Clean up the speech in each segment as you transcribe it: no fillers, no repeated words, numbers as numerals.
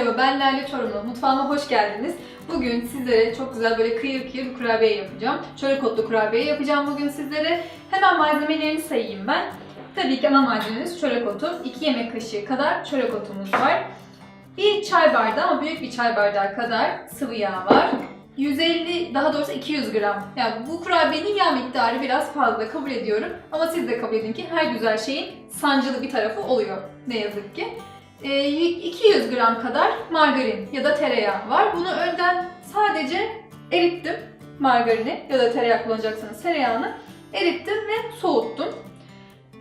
Merhaba, ben Lale Çorumlu. Mutfağıma hoş geldiniz. Bugün sizlere çok güzel böyle kıyır kıyır bir kurabiye yapacağım. Çörek otlu kurabiye yapacağım bugün sizlere. Hemen malzemelerini sayayım ben. Tabii ki ana malzememiz çörek otu. 2 yemek kaşığı kadar çörek otumuz var. Bir çay bardağı ama büyük bir çay bardağı kadar sıvı yağ var. 150, daha doğrusu 200 gram. Yani bu kurabiyenin yağ miktarı biraz fazla, kabul ediyorum. Ama siz de kabul edin ki her güzel şeyin sancılı bir tarafı oluyor ne yazık ki. 200 gram kadar margarin ya da tereyağı var. Bunu önden sadece erittim. Margarini ya da tereyağı kullanacaksanız tereyağını erittim ve soğuttum.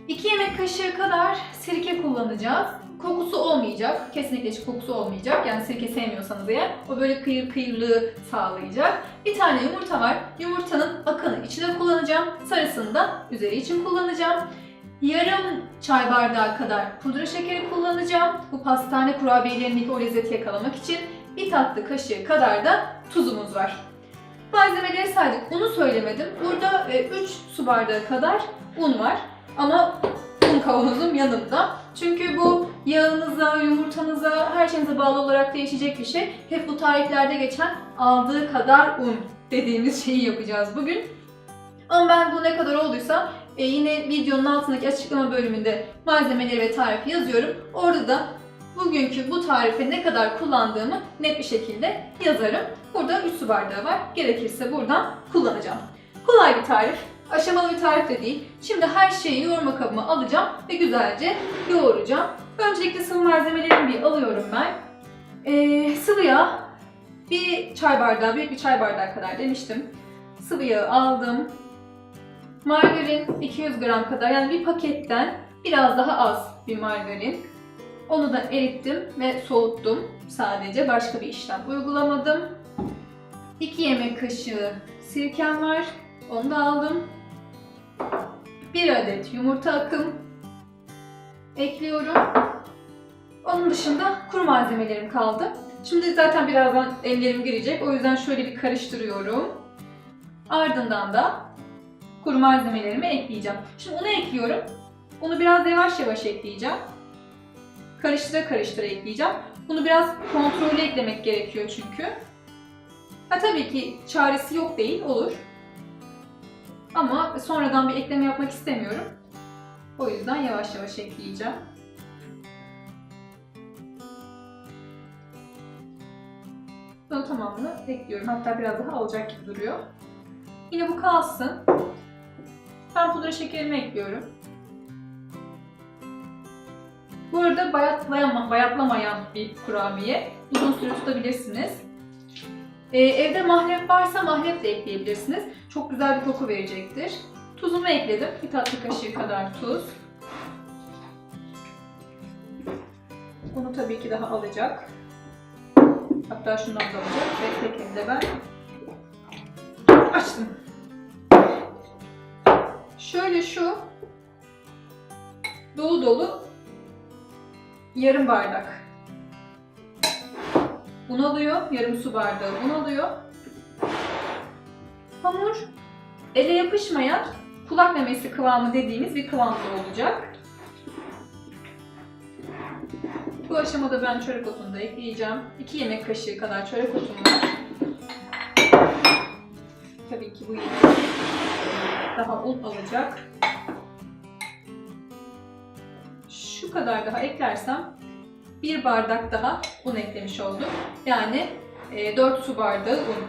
2 yemek kaşığı kadar sirke kullanacağız. Kokusu olmayacak. Kesinlikle hiç kokusu olmayacak. Yani sirke sevmiyorsanız eğer o böyle kıyır kıyırlığı sağlayacak. Bir tane yumurta var. Yumurtanın akını içine kullanacağım. Sarısını da üzeri için kullanacağım. Yarım çay bardağı kadar pudra şekeri kullanacağım. Bu pastane kurabiyelerindeki o lezzeti yakalamak için. Bir tatlı kaşığı kadar da tuzumuz var. Malzemeleri saydık. Unu söylemedim. Burada 3 su bardağı kadar un var. Ama un kavanozum yanımda. Çünkü bu yağınıza, yumurtanıza, her şeyinize bağlı olarak değişecek bir şey. Hep bu tariflerde geçen aldığı kadar un dediğimiz şeyi yapacağız bugün. Ama ben bu ne kadar olduysa yine videonun altındaki açıklama bölümünde malzemeleri ve tarifi yazıyorum. Orada da bugünkü bu tarife ne kadar kullandığımı net bir şekilde yazarım. Burada 3 su bardağı var. Gerekirse buradan kullanacağım. Kolay bir tarif. Aşamalı bir tarif de değil. Şimdi her şeyi yoğurma kabıma alacağım ve güzelce yoğuracağım. Öncelikle sıvı malzemelerimi bir alıyorum ben. Sıvı yağ bir çay bardağı, büyük bir çay bardağı kadar demiştim. Sıvı yağı aldım. Margarin 200 gram kadar, yani bir paketten biraz daha az bir margarin. Onu da erittim ve soğuttum sadece. Başka bir işlem uygulamadım. 2 yemek kaşığı sirkem var. Onu da aldım. 1 adet yumurta akım ekliyorum. Onun dışında kuru malzemelerim kaldı. Şimdi zaten birazdan ellerim girecek. O yüzden şöyle bir karıştırıyorum. Ardından da kuru malzemelerimi ekleyeceğim. Şimdi unu ekliyorum. Unu biraz yavaş yavaş ekleyeceğim. Karıştıra karıştıra ekleyeceğim. Bunu biraz kontrollü eklemek gerekiyor çünkü. Tabii ki çaresi yok değil, olur. Ama sonradan bir ekleme yapmak istemiyorum. O yüzden yavaş yavaş ekleyeceğim. Bunu tamamını ekliyorum. Hatta biraz daha alacak gibi duruyor. Yine bu kalsın. Ben pudra şekerimi ekliyorum. Bu arada bayatlamayan bir kurabiye. Uzun süre tutabilirsiniz. Evde mahlep varsa mahlep de ekleyebilirsiniz. Çok güzel bir koku verecektir. Tuzumu ekledim. Bir tatlı kaşığı kadar tuz. Bunu tabii ki daha alacak. Hatta şundan da alacak. Ve tekini de ben açtım. Şöyle şu dolu dolu yarım bardak un alıyor. Yarım su bardağı un alıyor. Hamur ele yapışmayan kulak memesi kıvamı dediğimiz bir kıvamda olacak. Bu aşamada ben çörek otunu da ekleyeceğim. 2 yemek kaşığı kadar çörek otum var. Tabii ki bu yine daha un alacak. Şu kadar daha eklersem 1 bardak daha un eklemiş oldum. Yani 4 su bardağı un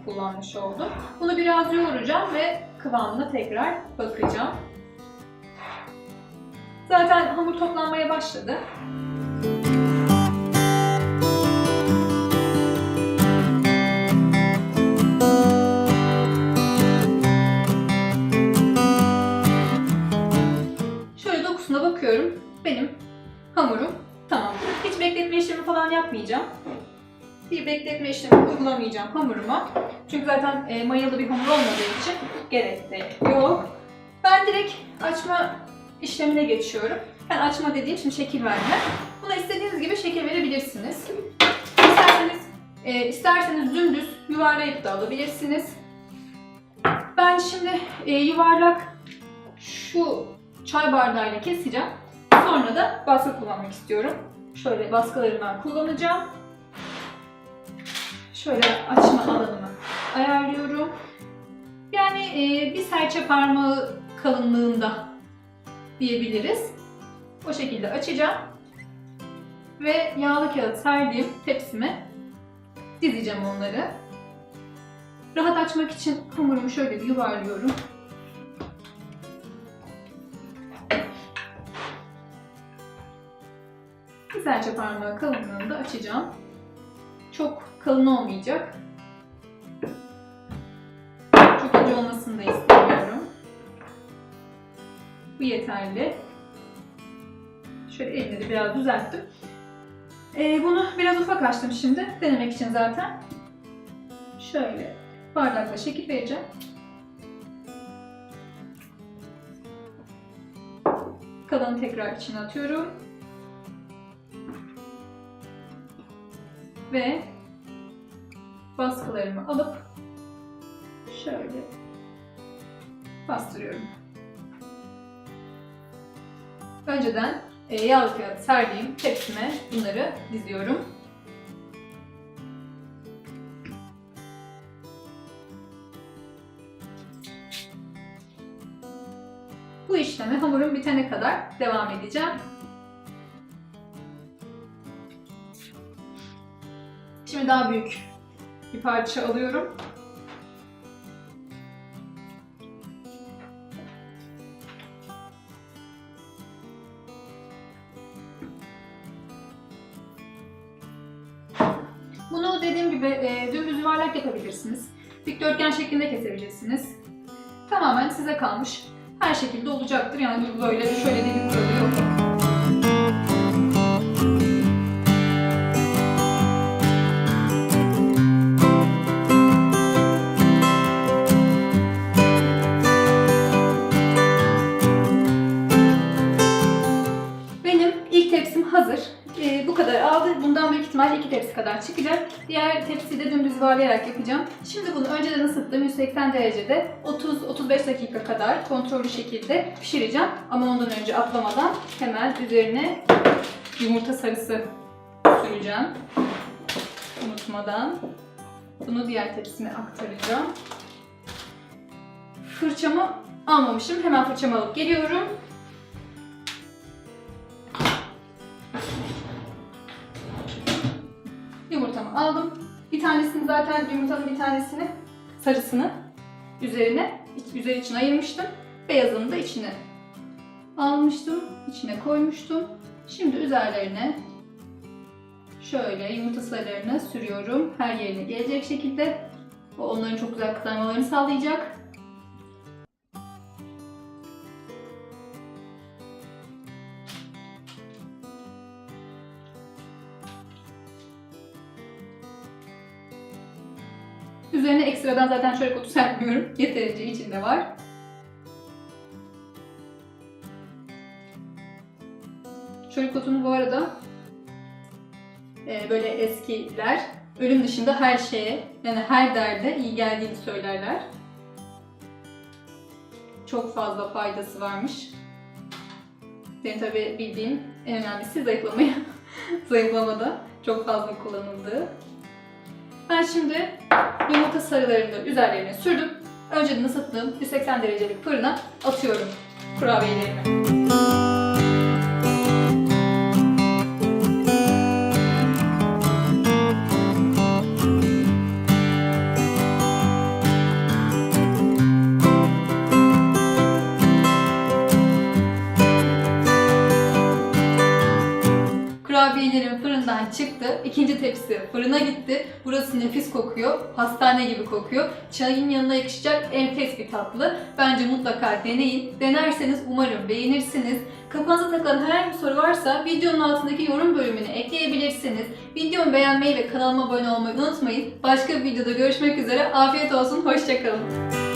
kullanmış oldum. Bunu biraz yoğuracağım ve kıvamına tekrar bakacağım. Zaten hamur toplanmaya başladı. Şöyle dokusuna bakıyorum. Benim hamurum tamam. Hiç bekletme işlemi falan yapmayacağım. Bir bekletme işlemi uygulamayacağım hamuruma. Çünkü zaten mayalı bir hamur olmadığı için gerek de yok. Ben direkt açma işlemine geçiyorum. Yani açma dediğim şimdi şekil verme. Buna istediğiniz gibi şekil verebilirsiniz. İsterseniz dümdüz yuvarlayıp da alabilirsiniz. Ben şimdi yuvarlak şu çay bardağıyla keseceğim. Sonra da baskı kullanmak istiyorum. Şöyle baskılarımı kullanacağım. şöyle açma alanımı ayarlıyorum. Yani bir serçe parmağı kalınlığında diyebiliriz. O şekilde açacağım. Ve yağlı kağıt serdiğim tepsime dizeceğim onları. Rahat açmak için hamurumu şöyle bir yuvarlıyorum. Bir serçe parmağı kalınlığında açacağım. Çok kalın olmayacak. Çok ince olmasını da istemiyorum. Bu yeterli. Şöyle elleri biraz düzelttim. Bunu biraz ufak açtım şimdi. Denemek için zaten. Şöyle bardakla şekil vereceğim. Kalanı tekrar içine atıyorum. Ve baskılarımı alıp şöyle bastırıyorum. Önceden yağlı kağıt serdiğim tepsime bunları diziyorum. Bu işlemi hamurum bitene kadar devam edeceğim. Şimdi daha büyük bir parça alıyorum. Bunu dediğim gibi dümdüz yuvarlak yapabilirsiniz. Dikdörtgen şeklinde kesebilirsiniz. Tamamen size kalmış. Her şekilde olacaktır. Yani böyle şöyle de bir kuralı yok. Benim ilk tepsim hazır. Bu kadar aldı. Bundan büyük ihtimalle 2 tepsi kadar çıkacak. Diğer tepsiyi de dümdüz yuvarlayarak yapacağım. Şimdi bunu önceden ısıttığım 180 derecede 30-35 dakika kadar kontrollü şekilde pişireceğim. Ama ondan önce atlamadan hemen üzerine yumurta sarısı süreceğim. Unutmadan. Bunu diğer tepsime aktaracağım. Fırçamı almamışım. Hemen fırçamı alıp geliyorum. Yumurtamı aldım. Bir tanesini zaten yumurtanın bir tanesini sarısını üzeri için ayırmıştım. Beyazını da içine almıştım. İçine koymuştum. Şimdi üzerlerine şöyle yumurta sarılarını sürüyorum. Her yerine gelecek şekilde. O onların çok güzel kızarmalarını sağlayacak. Üzerine ekstradan zaten çörek otu serpmiyorum. Yeterince içinde var. Çörek otunu bu arada böyle eskiler ölüm dışında her şeye, yani her derde iyi geldiğini söylerler. Çok fazla faydası varmış. Benim tabii bildiğim en önemlisi zayıflamada çok fazla kullanıldığı. Ben şimdi yumurta sarılarını üzerlerine sürdüm. Önceden ısıttığım 180 derecelik fırına atıyorum kurabiyelerimi. Kurabiyelerim fırından çıktı. İkinci tepsi fırına gitti. Burası nefis kokuyor. Pastane gibi kokuyor. Çayın yanına yakışacak enfes bir tatlı. Bence mutlaka deneyin. Denerseniz umarım beğenirsiniz. Kafanıza takılan herhangi bir soru varsa videonun altındaki yorum bölümüne ekleyebilirsiniz. Videomu beğenmeyi ve kanalıma abone olmayı unutmayın. Başka bir videoda görüşmek üzere. Afiyet olsun. Hoşça kalın.